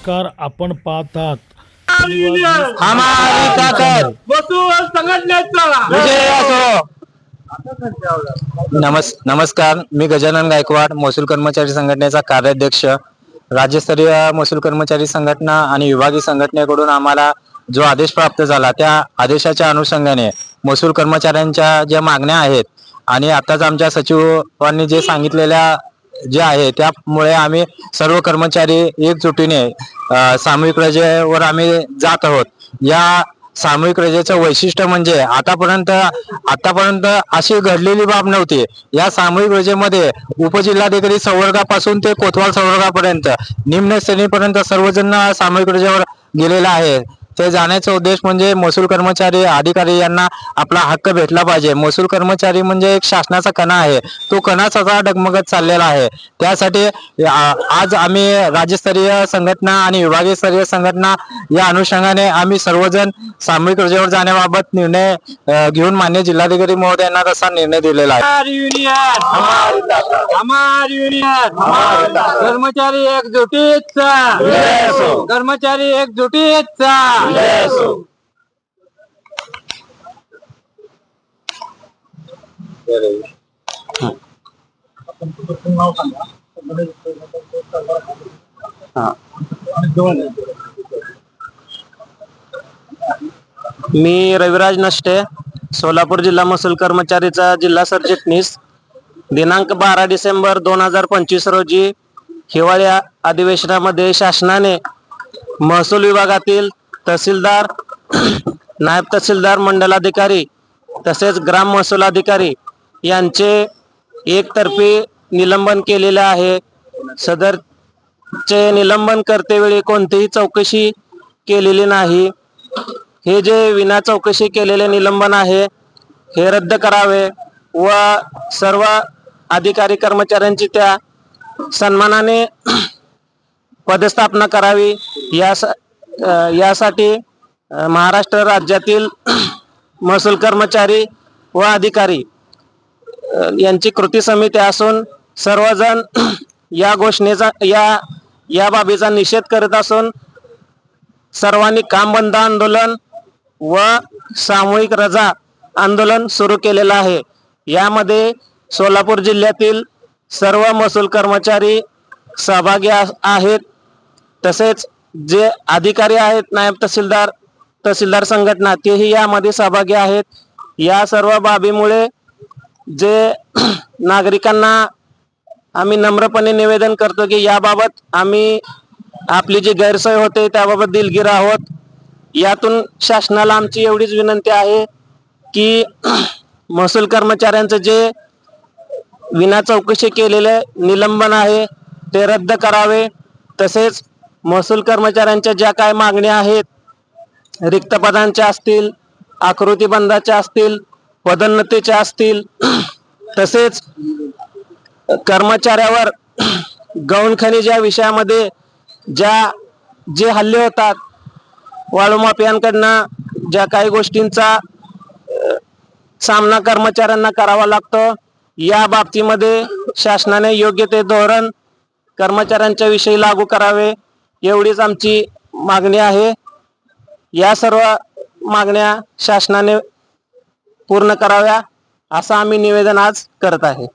नमस्कार, आपण पाहतात हमारी ताकद मसूल संघटनेचा विजय असो। नमस्कार, मी गजानन गायकवाड, महसूल कर्मचारी संघटनेचा कार्याध्यक्ष। राज्यस्तरीय महसूल कर्मचारी संघटना आणि विभागीय संघटनेकडून आम्हाला जो आदेश प्राप्त झाला त्या आदेशाच्या अनुषंगाने महसूल कर्मचाऱ्यांच्या ज्या मागण्या आहेत आणि आताच आमच्या सचिवांनी जे सांगितलेल्या जे आहे त्यामुळे आम्ही सर्व कर्मचारी एकजुटीने सामूहिक रजेवर आम्ही जात आहोत। या सामूहिक रजेचं वैशिष्ट्य म्हणजे आतापर्यंत अशी घडलेली बाब नव्हती। या सामूहिक रजेमध्ये उपजिल्हाधिकारी संवर्गापासून ते कोतवाल संवर्गापर्यंत निम्न श्रेणीपर्यंत सर्वजण सामूहिक रजेवर गेलेला आहे। ते जाण्याचा उद्देश म्हणजे महसूल कर्मचारी अधिकारी यांना आपला हक्क भेटला पाहिजे। महसूल कर्मचारी म्हणजे एक शासनाचा कणा आहे, तो कणा सगळा डगमगत चाललेला आहे। त्यासाठी आज आम्ही राज्यस्तरीय संघटना आणि विभागीय स्तरीय संघटना या अनुषंगाने आम्ही सर्वजण सामूहिक रजेवर जाण्याबाबत निर्णय घेऊन मान्य जिल्हाधिकारी महोदयांना तसा निर्णय दिलेला आहे। हमारी युनियन कर्मचारी एकजुटीचा कर्मचारी एकजुटीचा मी रविराज नष्टे, सोलापूर जिल्हा महसूल कर्मचारीचा जिल्हा सरचिटणीस। दिनांक 12 डिसेंबर 2025 रोजी हिवाळी अधिवेशनामध्ये शासनाने महसूल विभागातील तहसीलदार, नायब तहसीलदार, मंडलाधिकारी तसेच ग्राम महसूल अधिकारी यांचे एकतर्फी निलंबन केलेले आहे। सदरचे निलंबन करतेवेळी कोणतीही चौकशी केलेली नाही। हे जे विना चौकशी केलेले निलंबन आहे हे रद्द करावे व सर्व अधिकारी कर्मचाऱ्यांची त्या सन्मानाने पदस्थापना करावी। यासाठी महाराष्ट्र राज्यातील महसूल कर्मचारी व अधिकारी यांची कृती समिती असून सर्वजण या घोषणेचा या बाबीचा निषेध करत असून सर्वांनी काम बंद आंदोलन व सामूहिक रजा आंदोलन सुरू केलेलं आहे। यामध्ये सोलापूर जिल्ह्यातील सर्व महसूल कर्मचारी सहभागी आहेत। तसेच जे अधिकारी आहेत, नायब तहसीलदार, तहसीलदार संघटना, तेही यामध्ये सहभागी आहेत। या सर्व बाबीमुळे जे नागरिकांना आम्ही नम्रपणे निवेदन करतो की याबाबत आम्ही आपली जी गैरसोय होते त्याबाबत दिलगीर आहोत। यातून शासनाला आमची एवढीच विनंती आहे की महसूल कर्मचाऱ्यांचं जे विना चौकशी केलेले निलंबन आहे ते रद्द करावे। तसेच महसूल कर्मचाऱ्यांच्या ज्या काय मागण्या आहेत, रिक्त पदांच्या असतील, आकृती बंधाच्या असतील, पदोन्नतीच्या असतील, तसेच कर्मचाऱ्यावर गौण खनिज या विषयामध्ये जे हल्ले होतात, वाळू माफियांकडनं ज्या काही गोष्टींचा सामना कर्मचाऱ्यांना करावा लागतो, या बाबतीमध्ये शासनाने योग्य ते धोरण कर्मचाऱ्यांच्या विषयी लागू करावे एवढीच आमची मागणी आहे। या सर्व मागण्या शासनाने पूर्ण कराव्या असं आम्ही निवेदन आज करत आहे।